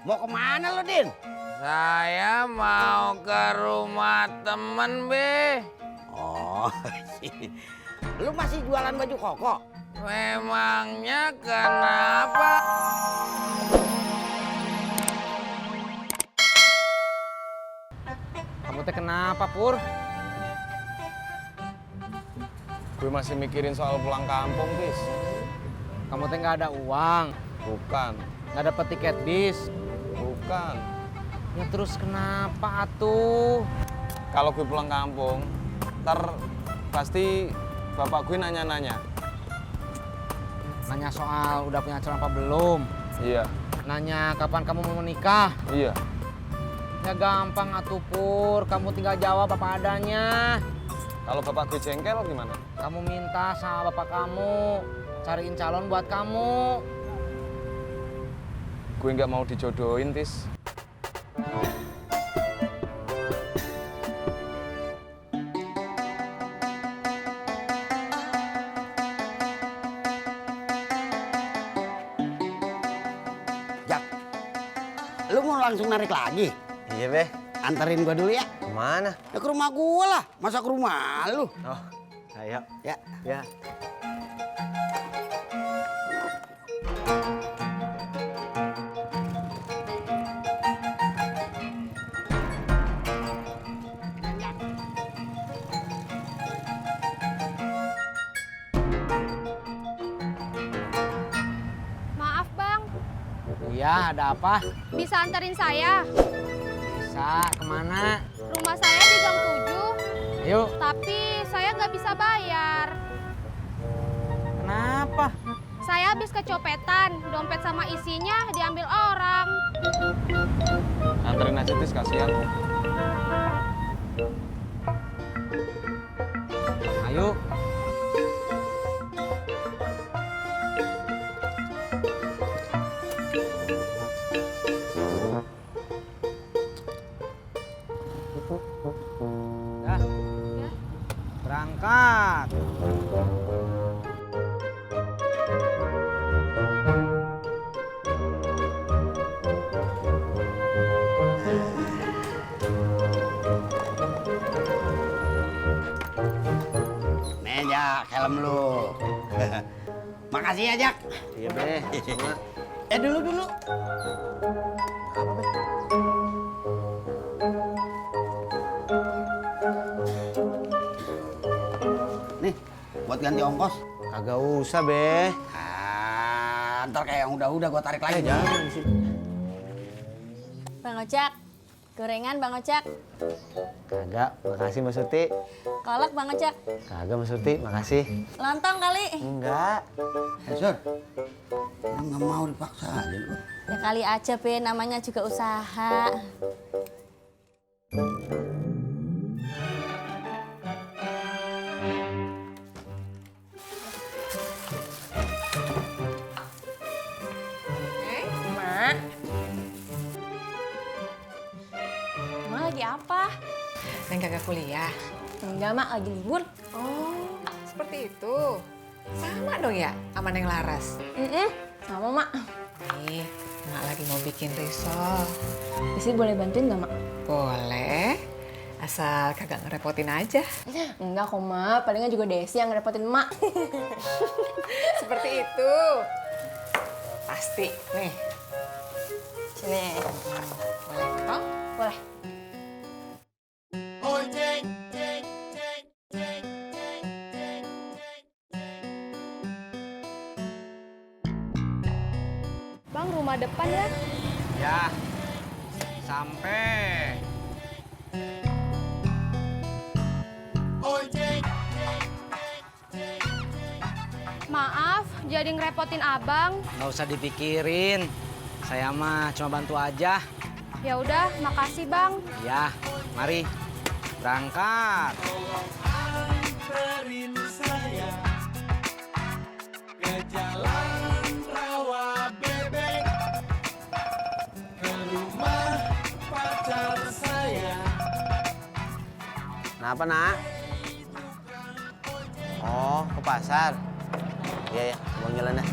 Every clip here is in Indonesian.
Mau kemana lo, Din? Saya mau ke rumah temen, Be. Oh, lu masih jualan baju koko? Memangnya kenapa? Kamu teh kenapa, Pur? Gue masih mikirin soal pulang kampung, Tis. Kamu teh nggak ada uang, Bukan, nggak dapet tiket bis. bukan. Ya terus kenapa atuh? Kalau gue pulang kampung, ntar pasti bapak gue nanya-nanya. Nanya soal udah punya calon apa belum? Iya, Nanya kapan kamu mau menikah? iya. Ya gampang atuh, Pur. Kamu tinggal jawab apa adanya. Kalau bapak gue jengkel gimana? Kamu minta sama bapak kamu cariin calon buat kamu. Gue nggak mau dijodohin, Tis. Jak, lu mau langsung narik lagi? Iya, Be. Anterin gua dulu ya. Kemana? Ya ke rumah gua lah, masa ke rumah lu? Oh, ayo. Ya. Ya. Maaf bang, Iya, ada apa? bisa anterin saya? Bisa, kemana? Rumah saya di Gang 7, Ayo, tapi saya nggak bisa bayar. kenapa? Saya habis kecopetan, dompet sama isinya diambil orang. Anterin aja, Tis, kasihan. Ayo. Dah. Berangkat. Nih, Jak, helm lu. Makasih ya, Jak. Iya, Be. Sama. Dulu. Nih, buat ganti ongkos. Kagak usah, Be. Ntar kayak yang udah gua tarik lagi. Jangan di sini. Bang Ojak, gorengan Bang Ojak, Kagak, makasih Mbak Surti. kolak Bang Ojak, Kagak Mbak Surti, makasih. lontong kali. Enggak. Sur, lu nggak mau dipaksa aja lu. Ya kali aja Be, namanya juga usaha. Mak, Emang lagi apa? Neng kagak kuliah. Enggak Mak, lagi libur. Oh, seperti itu. Sama dong ya sama Neng Laras. Sama Mak. Nih, Mak lagi mau bikin risol. Isi boleh bantuin nggak Mak? Boleh, asal kagak ngerepotin aja. Enggak kok Mak, palingan juga Desi yang ngerepotin Mak. Seperti itu. Pasti. Nih, Sini. boleh potong? Boleh. Bang, rumah depan ya? Ya. Sampai. Maaf, jadi ngerepotin abang. Nggak usah dipikirin. Saya mah cuma bantu aja. Ya udah, makasih bang. Ya, mari. Berangkat. Kenapa, Nak? Oh, ke pasar. Iya, ya. Abang jalan dah.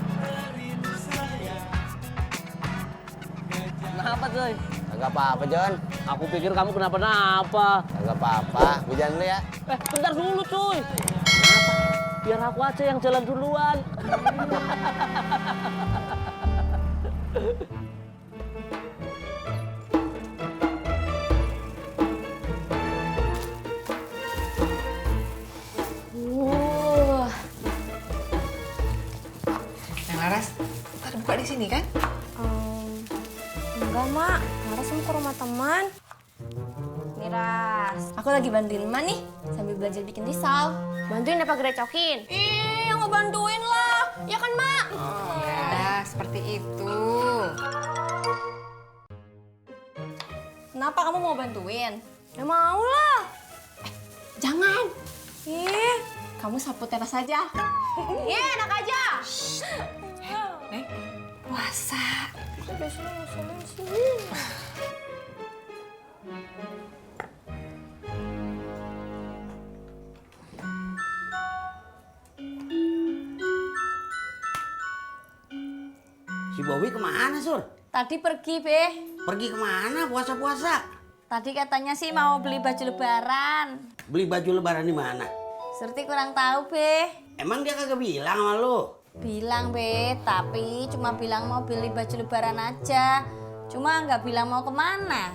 kenapa, coy? Kagak apa-apa, Jon. Aku pikir kamu kenapa-napa. Kagak apa-apa. Gue jalan dulu ya. Bentar dulu, cuy. Kenapa? Biar aku aja yang jalan duluan. Neng Laras, ntar buka di sini kan? Enggak, Mak. Laras mau ke rumah teman. Miras, aku lagi bantuin Mak nih sambil belajar bikin risol. Bantuin apa gerecokin? Yang ngebantuin lah. Ya kan, Mak? Ya, seperti itu. Kenapa kamu mau bantuin? Ya mau lah. Jangan. Kamu sapu teras aja. Enak aja. Neng, puasa. Si Bowi kemana, Sur? Tadi pergi, Be. Pergi kemana puasa-puasa? Tadi katanya sih mau beli baju lebaran. Beli baju lebaran di mana? Surti kurang tahu, Be. Emang dia kagak bilang sama lu? Bilang, Be, tapi cuma bilang mau beli baju lebaran aja. Cuma nggak bilang mau kemana.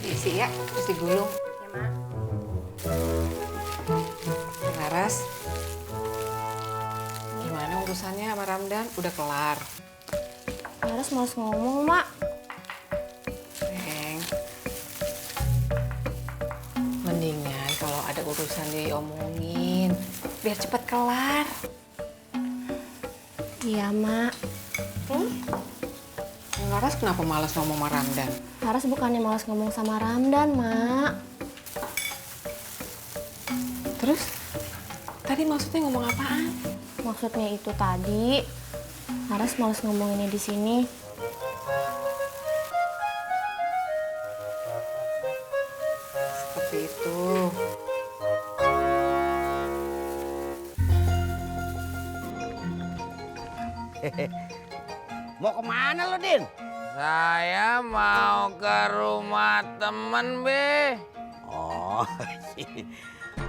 Diisi ya, terus digulung. Ya, Mak. Neng Laras, gimana urusannya sama Ramdan? Udah kelar. Laras males ngomong, Mak. Neng, mendingan kalau ada urusan diomongin, biar cepet kelar. Iya, Mak. Neng Laras kenapa malas ngomong sama Ramdan? Laras bukannya males ngomong sama Ramdan, Mak. Terus, tadi maksudnya ngomong apaan? Maksudnya itu tadi, Laras males ngomonginnya di sini. Seperti itu. Mau kemana lo, Din? Saya mau ke rumah temen, Be. Oh,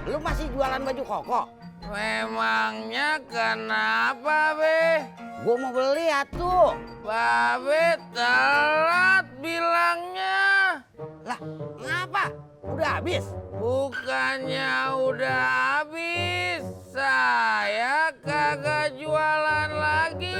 lu masih jualan baju koko? Memangnya kenapa, Be? Gua mau beli atuh. Babe telat bilangnya. Lah, ngapa? Udah habis? Bukannya udah habis. Saya kagak jualan lagi.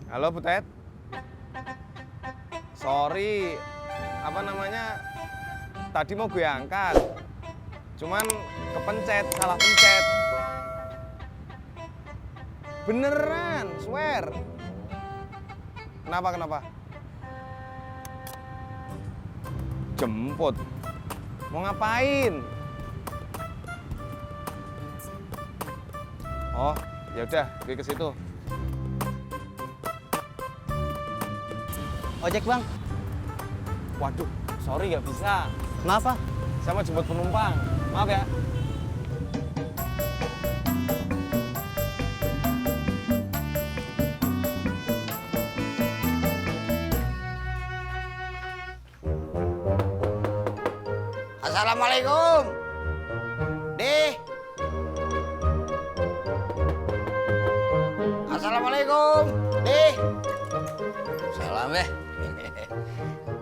Halo, Butet. Sorry, apa namanya? Tadi mau gue angkat. Cuman kepencet, salah pencet. Beneran, swear. Kenapa? Jemput. Mau ngapain? Oh, ya udah, gue ke situ. Ojek, Bang. Waduh, sorry nggak bisa. Kenapa? Saya mau jemput penumpang. Maaf ya. Assalamualaikum. Dih. Assalamualaikum. Dih. Salam, Be.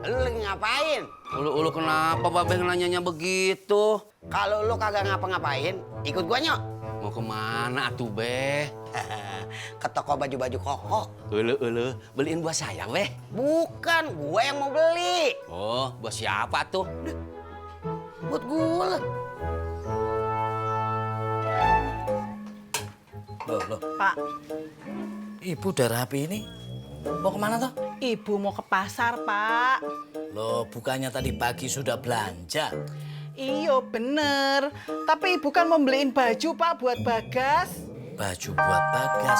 Lu lagi ngapain? Ulu kenapa Babe nanyanya begitu? Kalau lu kagak ngapa-ngapain, ikut gua nyok. Mau kemana atuh, Be? Ke toko baju-baju koko. Ulu, beliin buat saya, Be. Bukan, gua yang mau beli. Oh, buat siapa tuh? Buat gua lah. Loh. Pak. Ibu udah rapi ini. Mau kemana tuh? Ibu mau ke pasar, Pak. Loh, bukannya tadi pagi sudah belanja? Iya, bener. Tapi ibu kan mau beliin baju, Pak, buat Bagas. Baju buat Bagas.